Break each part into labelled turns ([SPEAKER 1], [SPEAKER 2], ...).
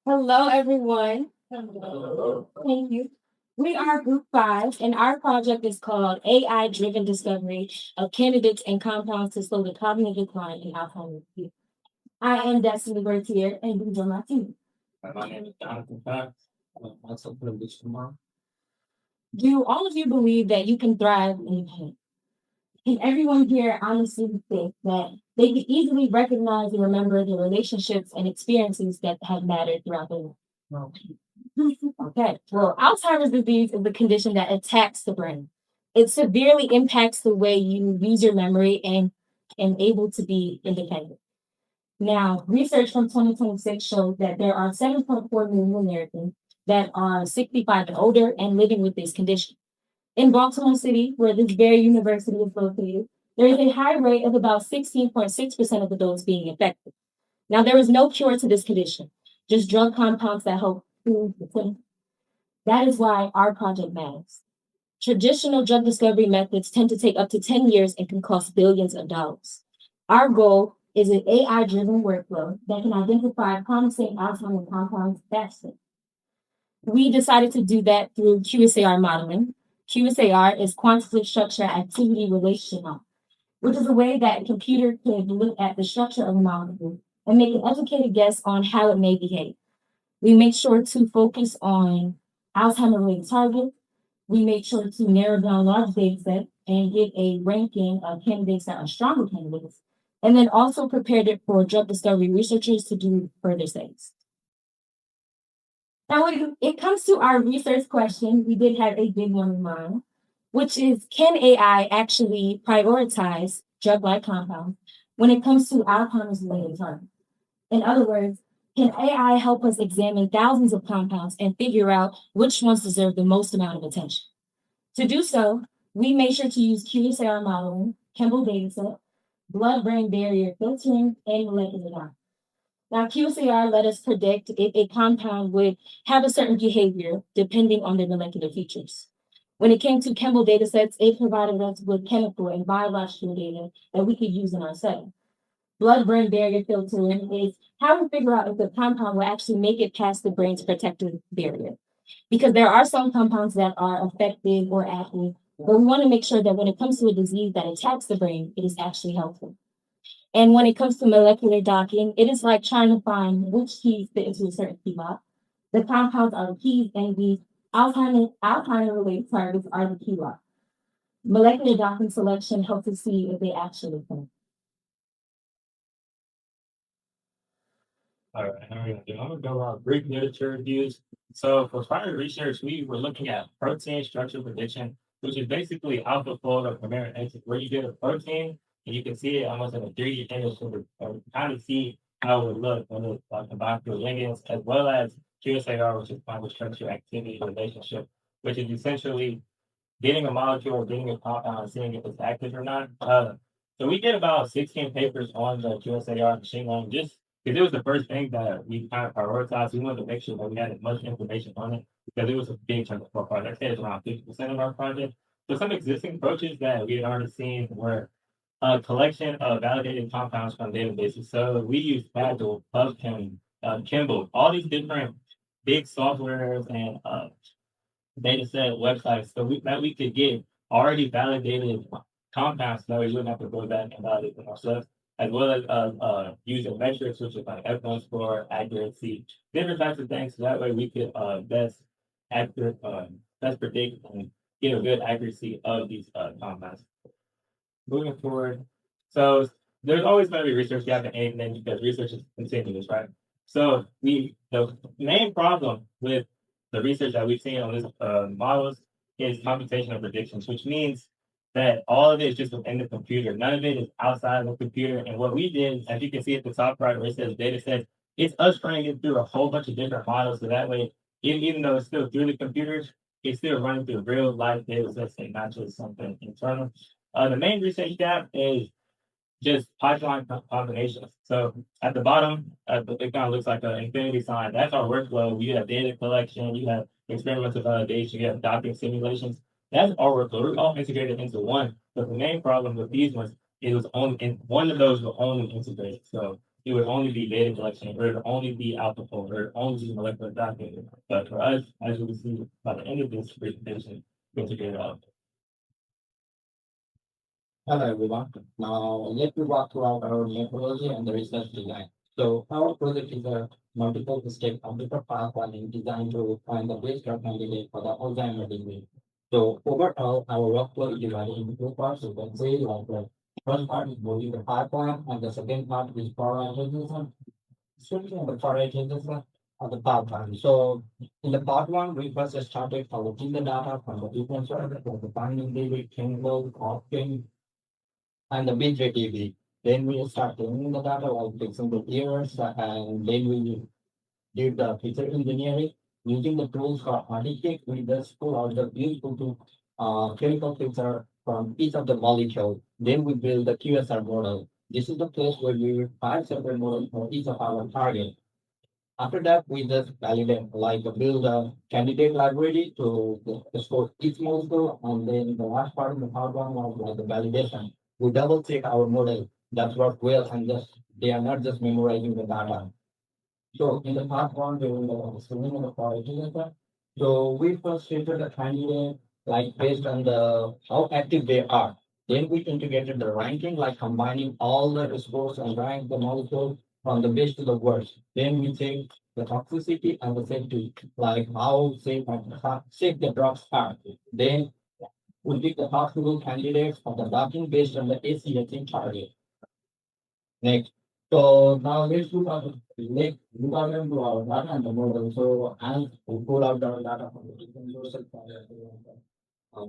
[SPEAKER 1] Hello, everyone. Hello. Thank you. We are Group 5, and our project is called AI Driven Discovery of Candidates and Compounds to Slow the Cognitive Decline in Alzheimer's Disease. I am Destiny Bertier, and these are my team.
[SPEAKER 2] My name is Jonathan Fox. I'm also from Kumar.
[SPEAKER 1] Do all of you believe that you can thrive in pain? Can everyone here honestly think that they can easily recognize and remember the relationships and experiences that have mattered throughout their life?
[SPEAKER 2] No.
[SPEAKER 1] Okay, well, Alzheimer's disease is a condition that attacks the brain. It severely impacts the way you use your memory and able to be independent. Now, research from 2026 shows that there are 7.4 million Americans that are 65 and older and living with this condition. In Baltimore City, where this very university is located, there is a high rate of about 16.6% of adults being infected. Now, there is no cure to this condition, just drug compounds that help soothe the symptoms. That is why our project matters. Traditional drug discovery methods tend to take up to 10 years and can cost billions of dollars. Our goal is an AI driven workflow that can identify promising Alzheimer's compounds faster. We decided to do that through QSAR modeling. QSAR is quantitative structure activity relationship model, which is a way that a computer could look at the structure of a molecule and make an educated guess on how it may behave. We make sure to focus on Alzheimer related targets. We make sure to narrow down large data sets and get a ranking of candidates that are stronger candidates, and then also prepared it for drug discovery researchers to do further studies. Now, when it comes to our research question, we did have a big one in mind, which is, can AI actually prioritize drug-like compounds when it comes to Alzheimer's related targets? In other words, can AI help us examine thousands of compounds and figure out which ones deserve the most amount of attention? To do so, we made sure to use QSAR modeling, Chemical dataset, blood-brain barrier filtering, and molecular data. Now, QCR let us predict if a compound would have a certain behavior depending on their molecular features. When it came to chemical data sets, it provided us with chemical and biological data that we could use in our setting. Blood-brain barrier filtering is how we figure out if the compound will actually make it past the brain's protective barrier. Because there are some compounds that are effective or active, but we want to make sure that when it comes to a disease that attacks the brain, it is actually helpful. And when it comes to molecular docking, it is like trying to find which keys fit into a certain key lock. The compounds are the keys, and the Alzheimer related targets are the key lock. Molecular docking selection helps us see if they actually fit.
[SPEAKER 2] All right, how are we gonna do? I'm gonna go on brief literature reviews. So for prior research, we were looking at protein structure prediction, which is basically AlphaFold or Chimera X, where you get a protein and you can see it almost in a 3D image to kind of see how it would look when it's combined through ligands, as well as QSAR, which is quantum structure activity relationship, which is essentially getting a molecule or getting a compound and seeing if it's active or not. So we did about 16 papers on the QSAR machine learning just because it was the first thing that we kind of prioritized. We wanted to make sure that we had as much information on it because it was a big chunk of our project. I'd say it's around 50% of our project. So some existing approaches that we had already seen were a collection of validated compounds from databases. So we used Paudel, PubChem, Kimball, all these different big softwares and data set websites that we could get already validated compounds so that we wouldn't have to go back and validate them ourselves, as well as using metrics, which is like F1 score, accuracy, different types of things. So that way we could best accurate, best predict and get a good accuracy of these compounds. Moving forward, so there's always going to be research gap in anything because research is continuous, right? So the main problem with the research that we've seen on this models is computational predictions, which means that all of it is just within the computer. None of it is outside of the computer. And what we did, as you can see at the top right where it says data sets, it's us running it through a whole bunch of different models. So that way, even though it's still through the computers, it's still running through real life data sets and not just something internal. The main research gap is just pipeline combinations. So at the bottom, it kind of looks like an infinity sign. That's our workflow. You have data collection, you have experimental validation, you have docking simulations. That's our workflow. We're all integrated into one. But the main problem with these ones, it was only in one of those will only integrate. So it would only be data collection, or it would only be AlphaFold, or it would only be molecular docking. But for us, as you can see by the end of this presentation, we'll figure it out.
[SPEAKER 3] Hello everyone. Now let me walk through our methodology and the research design. So our project is a multiple step computer pathway designed to find the best drug candidate for the Alzheimer disease. So overall, our workflow is divided into two parts. You can say like the first part is building the pipeline, and the second part is prioritization. Switching the prioritization of the pipeline. So in the part one, we first started collecting the data from the different sources, like the binding data, chemical, opting, and the bit rate EV. Then we start cleaning the data like fixing the errors, and then we did the feature engineering using the tools for RDK. We just pull out the beautiful to chemical feature from each of the molecule. Then we build the QSR model. This is the place where we will find separate models for each of our target. After that, we just validate, like build a candidate library to score each molecule, and then the last part of the part one was like the validation. We double check our model that work well, and just they are not just memorizing the data. So in the part one, we will screening of the quality data. So we first filter the candidate like based on the how active they are. Then we integrated the ranking, like combining all the scores and rank the molecule from the best to the worst. Then we check the toxicity and the safety, like how safe and how safe the drugs are. Then we pick the possible candidates for the docking based on the ACHA target. Next. So now let's look out into our data and the model. So as we pull out our data from the different sources,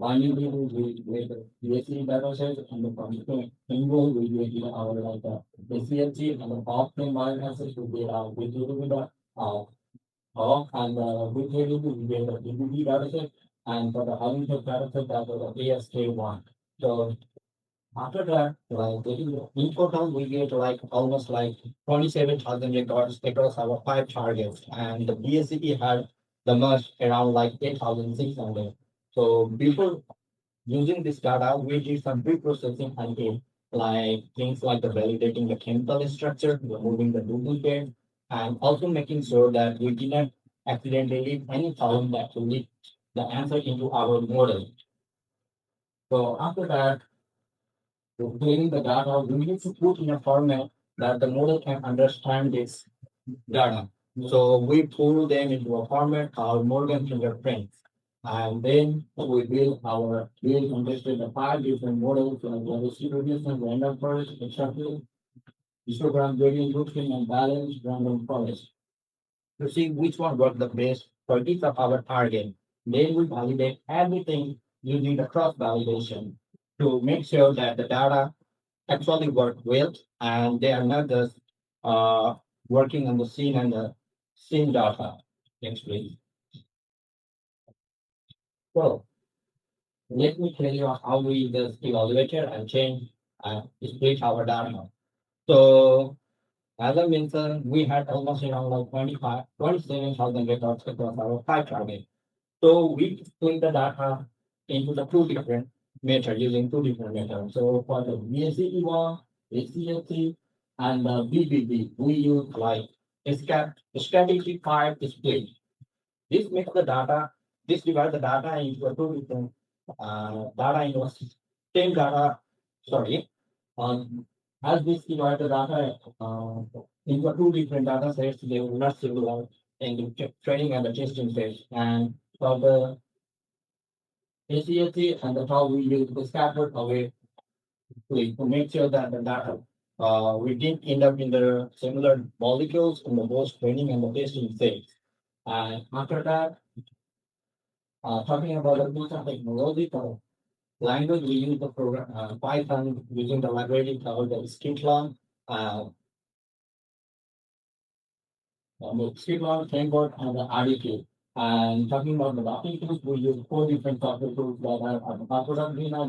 [SPEAKER 3] binding table, we the USC data set, and the function symbol, we get our like SCLC and the off-frame biomassage to get we do with the off, and we table we get the DBD data set, and for the Huntington data set, that was the ASK1. So after that, like in total, we get like almost like 27,000 records across our five targets, and the BSCE had the most around like 8,600. So before using this data, we did some pre-processing until like things like the validating the chemical structure, removing the duplicate, and also making sure that we didn't accidentally leave any column that will leak the answer into our model. So after that, to cleaning the data, we need to put in a format that the model can understand this data. So we pull them into a format called Morgan fingerprints. And then we build understood the five different models like the distribution, random forest, extractive, histogram gradient grouping, and balanced random forest to see which one works the best for each of our target. Then we validate everything using the cross validation to make sure that the data actually work well and they are not just uh, working on the scene and the scene data. Next, please. So let me tell you how we just evaluated and change and split our data. So as I mentioned, we had almost around like 27,000 records across our five targets. So we split the data into the two different methods using two different methods. So for the BSCE1, HCLC, and the BBB, we use like strategy five split. This makes the data, this divides the data into two different data into a same data, sorry, as this divide the data into two different data sets, they will not similar in the training and the testing phase. And for the ACSC and the how we use the scattered away to make sure that the data we didn't end up in the similar molecules in the both training and the testing phase. And after that, talking about the use of technology for language, we use the program Python using the library called the skitlan. Skitlan framework and the RDK. And talking about the docking tools, we use four different software tools that are Paudel, Gina,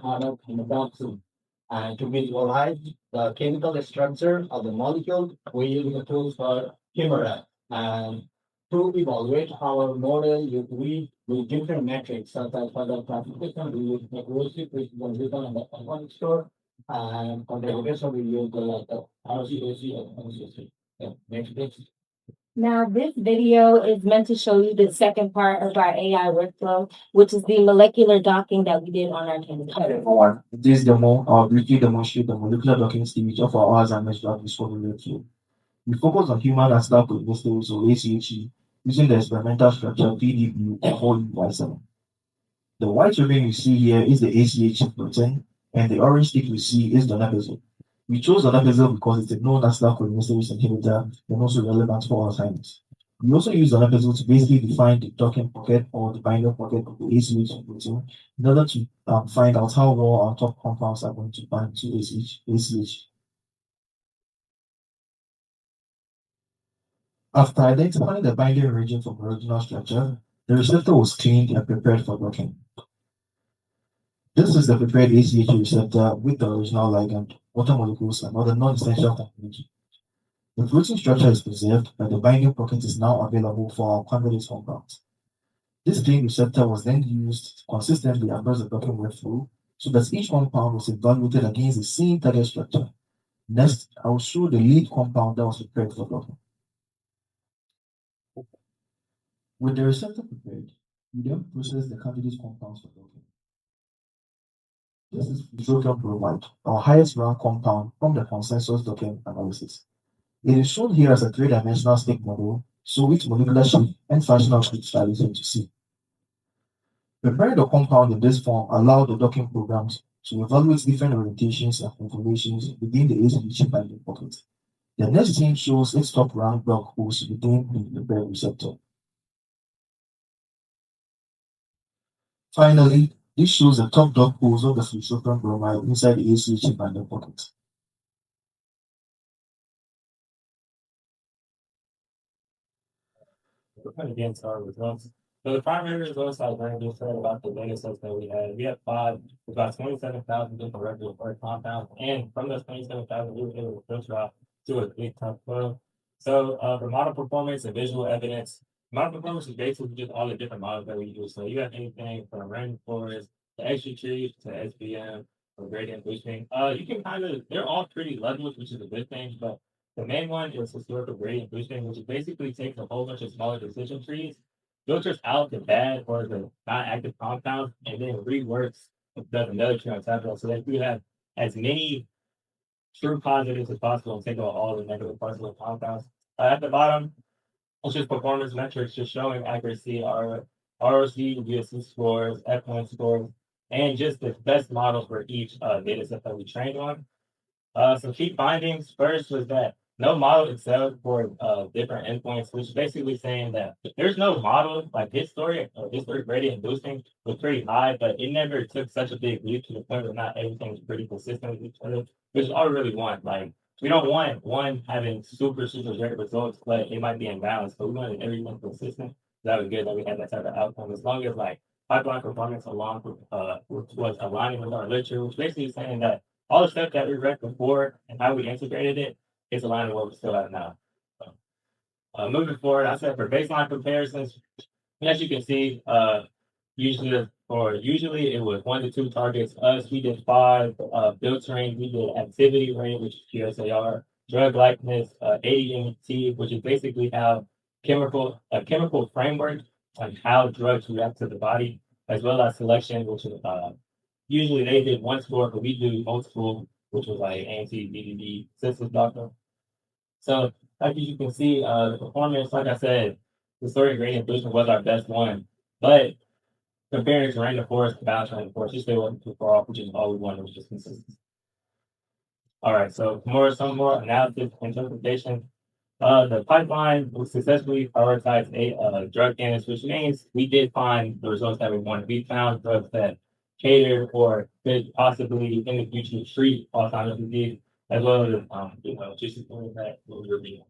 [SPEAKER 3] Adobe, and the Doxum. And to visualize the chemical structure of the molecule, we use the tools for Kumar. And to evaluate our model, we with different metrics such as for the classification, we use accuracy, which is the result and the one score, And for the rest of the use the RCAC and NCC. Next, please.
[SPEAKER 1] Now, this video is meant to show you the second part of our AI workflow, which is the molecular docking that we did on our campus.
[SPEAKER 4] Everyone, this demo, I'll briefly demonstrate the molecular docking stage of our Alzheimer's drug discovery workflow. We focus on human acidic cholesterol, or ACHE, using the experimental structure PDB and OU-Y7. The white ribbon you see here is the ACHE protein, and the orange stick you see is donepezil. We chose donepezil because it's a known acidic cholesterol inhibitor and also relevant for Alzheimer's. We also use donepezil to basically define the docking pocket or the binding pocket of the ACHE protein in order to find out how well our top compounds are going to bind to ACH. After identifying the binding region from the original structure, the receptor was cleaned and prepared for docking. This is the prepared ACH receptor with the original ligand, water molecules, and other non-essential technology. The protein structure is preserved, but the binding pocket is now available for our candidate compounds. This clean receptor was then used consistently across the docking workflow so that each compound was evaluated against the same target structure. Next, I will show the lead compound that was prepared for docking. With the receptor prepared, we then process the candidate compounds for docking. This is sodium bromide, our highest rank compound from the consensus docking analysis. It is shown here as a three-dimensional stick model, so its molecular shape and functional groups are easy to see. Preparing the compound in this form allows the docking programs to evaluate different orientations and conformations within the ACH binding pocket. The next scene shows its top rank block host within the prepared receptor. Finally, this shows the top dot pose of the sodium bromide inside the ACH binding pocket.
[SPEAKER 2] We're kind of getting to our results. So the primary results I learned just said about the data sets that we had. We had about 27,000 different regulatory compounds. And from those 27,000, we were able to filter out to a big tough flow. So the model performance and visual evidence. Model performance is basically just all the different models that we use. So you have anything from random forest to extra trees to SVM or gradient boosting. You can kind of, they're all pretty levels, which is a good thing, but the main one is historical gradient boosting, which is basically takes a whole bunch of smaller decision trees, filters out the bad or the not active compounds, and then reworks does another tree on top of it. So that you have as many true positives as possible and take out all the negative parts of the compounds. At the bottom, it's just performance metrics, just showing accuracy, our ROC, USC scores, F1 scores, and just the best models for each data set that we trained on. Some key findings first was that no model excelled for different endpoints, which is basically saying that there's no model like historic gradient boosting was pretty high, but it never took such a big leap to the point where not everything's pretty consistent with each other, which is all we really want. Like we don't want one having super great results, but it might be imbalanced. But we wanted everything consistent. That was good that we had that type of outcome. As long as like pipeline performance along with was aligning with our literature, which basically is saying that all the stuff that we read before and how we integrated it is aligned with what we still have now. So, moving forward, I said for baseline comparisons, as you can see, usually it was 1 to 2 targets. Us, we did 5. Filtering, we did activity rate, which is QSAR, drug likeness, ADMT, which is basically how chemical framework on how drugs react to the body, as well as selection, which is usually they did 1 score, but we do multiple, which was like anti-BDD census doctor. So as you can see, the performance, like I said, the story gradient boosting was our best one, but comparing to random forest, balance random forest, just they wasn't too far off, which is all we wanted, was just consistency. All right, so some more analysis interpretation. The pipeline was successfully prioritized drug candidates, which means we did find the results that we wanted. We found drugs that catered or could possibly in the future treat Alzheimer's disease, as well as just doing that what we were being.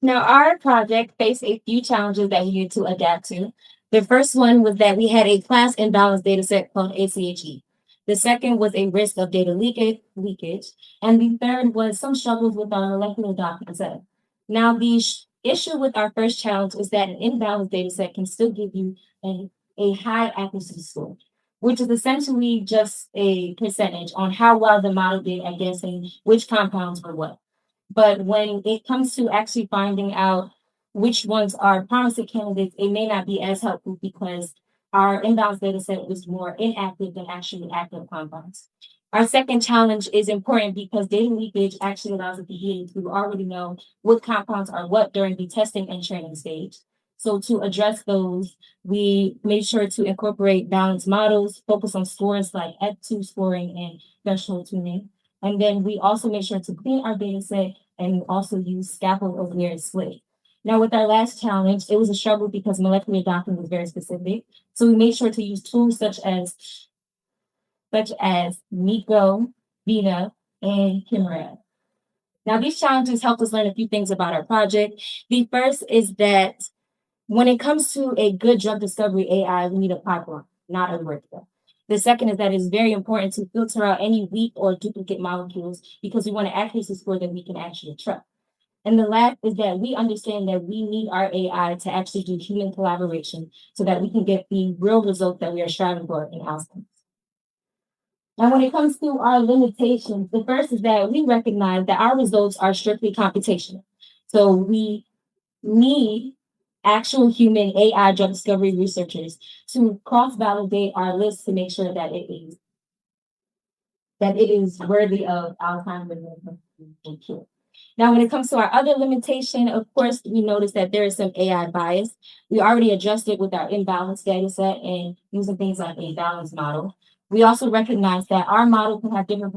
[SPEAKER 1] Now, our project faced a few challenges that we needed to adapt to. The first one was that we had a class imbalance data set called ACHE. The second was a risk of data leakage. And the third was some struggles with our molecular docking set. Now, the issue with our first challenge is that an imbalanced data set can still give you a high accuracy score. which is essentially just a percentage on how well the model did at guessing which compounds were what. But when it comes to actually finding out which ones are promising candidates, it may not be as helpful because our inbounds data set was more inactive than actually active compounds. Our second challenge is important because data leakage actually allows the DA to already know what compounds are what during the testing and training stage. So to address those, we made sure to incorporate balanced models, focus on scores like F2 scoring and threshold tuning. And then we also made sure to clean our data set and also use scaffold aware split. Now, with our last challenge, it was a struggle because molecular doctrine was very specific. So we made sure to use tools such as Nico, Vina, and Kimra. Now, these challenges helped us learn a few things about our project. The first is that when it comes to a good drug discovery AI, we need a pipeline, not a workflow. The second is that it's very important to filter out any weak or duplicate molecules because we want an accuracy score that we can actually trust. And the last is that we understand that we need our AI to actually do human collaboration so that we can get the real results that we are striving for in Alzheimer's. Now, when it comes to our limitations, the first is that we recognize that our results are strictly computational. So we need actual human AI drug discovery researchers to cross-validate our list to make sure that it is worthy of Alzheimer's and cure. Now, when it comes to our other limitation, of course, we noticed that there is some AI bias. We already addressed it with our imbalanced data set and using things like a balanced model. We also recognize that our model can have different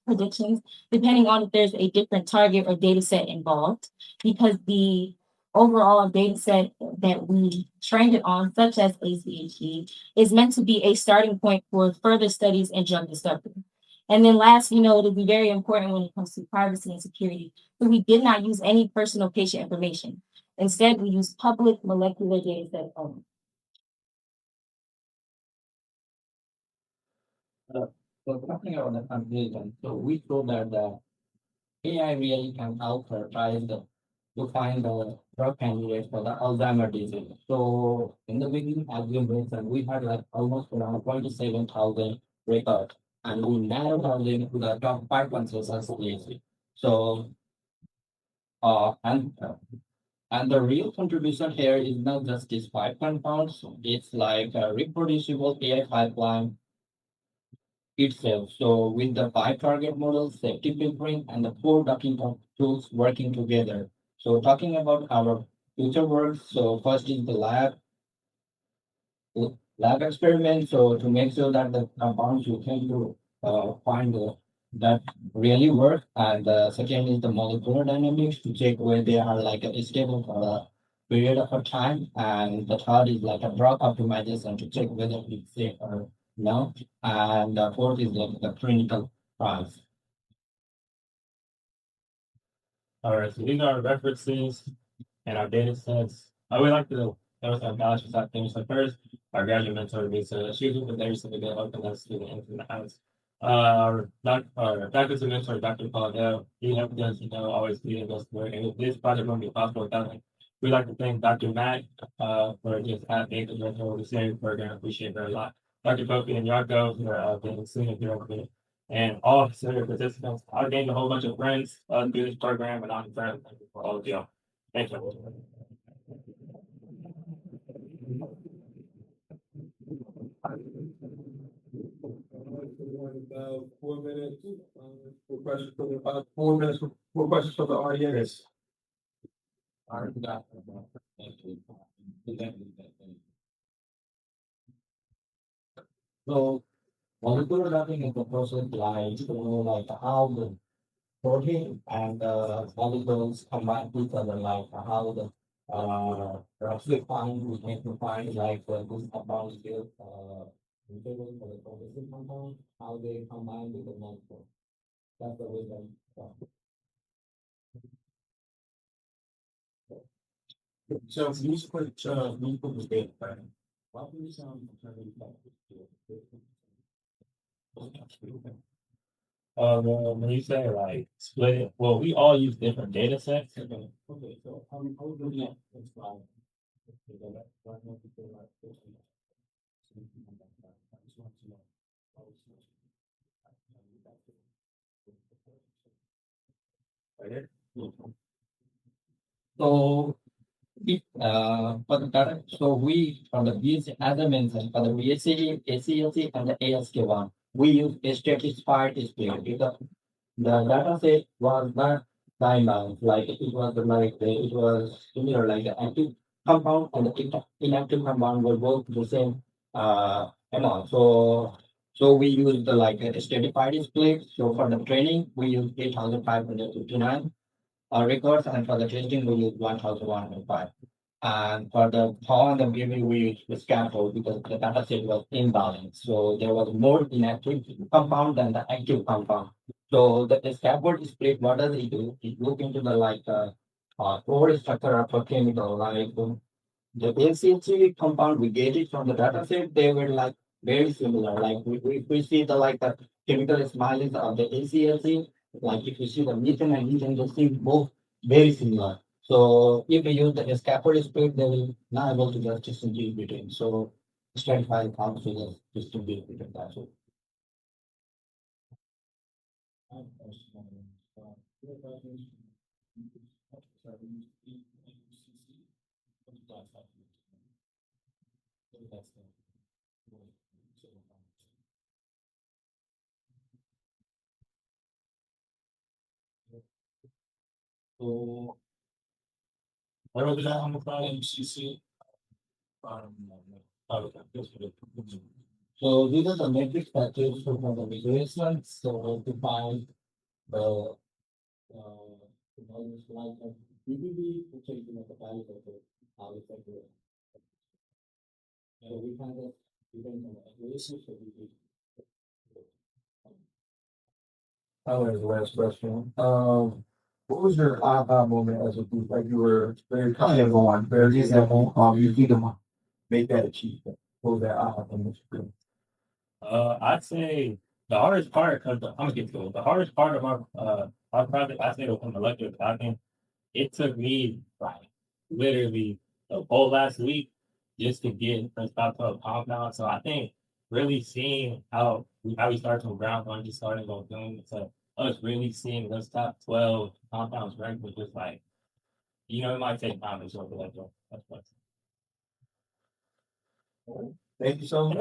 [SPEAKER 1] predictions depending on if there's a different target or data set involved, because the overall data set that we trained it on, such as ACHE, is meant to be a starting point for further studies in drug discovery. And then last, it'll be very important when it comes to privacy and security. So we did not use any personal patient information. Instead, we used public molecular data set only.
[SPEAKER 3] So talking about the conclusion, so we showed that the AI really can help her try to find the drug candidate for the Alzheimer disease. So in the beginning, as you mentioned, we had like almost around 27,000 records, and we narrowed down them to the top 5 consensus. So uh, and uh, and the real contribution here is not just these 5 compounds; it's like a reproducible AI pipeline itself. So with the 5 target models, safety filtering, and the 4 docking tools working together. So talking about our future work, so first is the lab experiment. So to make sure that the compounds you can do find that really work. And the second is the molecular dynamics to check where they are like stable for a period of a time. And the third is like a drug optimization to check whether it's safe or no. And the fourth is like the clinical trials.
[SPEAKER 2] All right, so these are our references and our data sets. I would like to acknowledge some things. So first, our graduate mentor, Ramisa, she's with us every single day, helping us through the ins and outs. Our faculty mentor, Dr. Paudel, he helped us, always leading us through. And this project wouldn't be possible without him. We'd like to thank Dr. Matt for just being the mentor of the SAIRI program. Appreciate it very much. Dr. Kofi and Yarko for being senior here over here. And all of the participants. I gained a whole bunch of friends through this program, and I'm very thankful for all of y'all. Thank you.
[SPEAKER 5] About 4 minutes for questions from the 4 minutes for questions from the audience.
[SPEAKER 3] So molecular mapping is the process like like how the protein and molecules combine with each other, like how the roughly find we can define like this compound give suitable for the protein compound, how they combine with the molecule. That's the way that.
[SPEAKER 5] So these quick, we put the data plan.
[SPEAKER 3] What do you sound
[SPEAKER 2] When you say like split it, well, we all use different data sets.
[SPEAKER 3] okay, so how do you describe So if for the data, so we for the BSc, as I mentioned, for the BSc, ACLC, and the ASK1, we use a stratified display because the data set was not time bound, like it was like it was similar, like the active compound and the inactive compound were both the same amount. So we use the like a stratified display. So for the training, we use 8,559 records, and for the testing, we use 1,105. And for the power and the memory, we use the scaffold because the data set was imbalanced. So there was more inactive compound than the active compound. So the scaffold split, what does it do? It look into the like core structure of a chemical, like the ACLC compound we get it from the data set, they were like very similar. Like we see the like the chemical smiles of the ACLC, like if you see the methane and ethane, they seem both very similar. So if we use the scaffold split, they will not able to just distinguish between. So stratify counts to just distinguish between that. So so
[SPEAKER 2] Where was that on the file? MCC.
[SPEAKER 3] so these are the metrics that you use for the visualization. So to find the like a BBB, which is the value of the how it's like so we kind of depend on the equation, so we
[SPEAKER 5] I'll answer the last question. What was your aha moment as a group? Like you were very
[SPEAKER 4] Hi
[SPEAKER 5] confident,
[SPEAKER 4] everyone,
[SPEAKER 5] very
[SPEAKER 4] this demo, you see the
[SPEAKER 5] make that achievement. What was that aha moment?
[SPEAKER 2] I'd say the hardest part of the I'm gonna get to it. The hardest part of our project, I say, was molecular clocking. It took me like literally the whole last week just to get from stop to a compound. So I think really seeing how we start from ground one, just starting going doing to us really seeing those top 12 compounds ranked was just like, it might take time to sort of like that's what.
[SPEAKER 5] Thank you so much.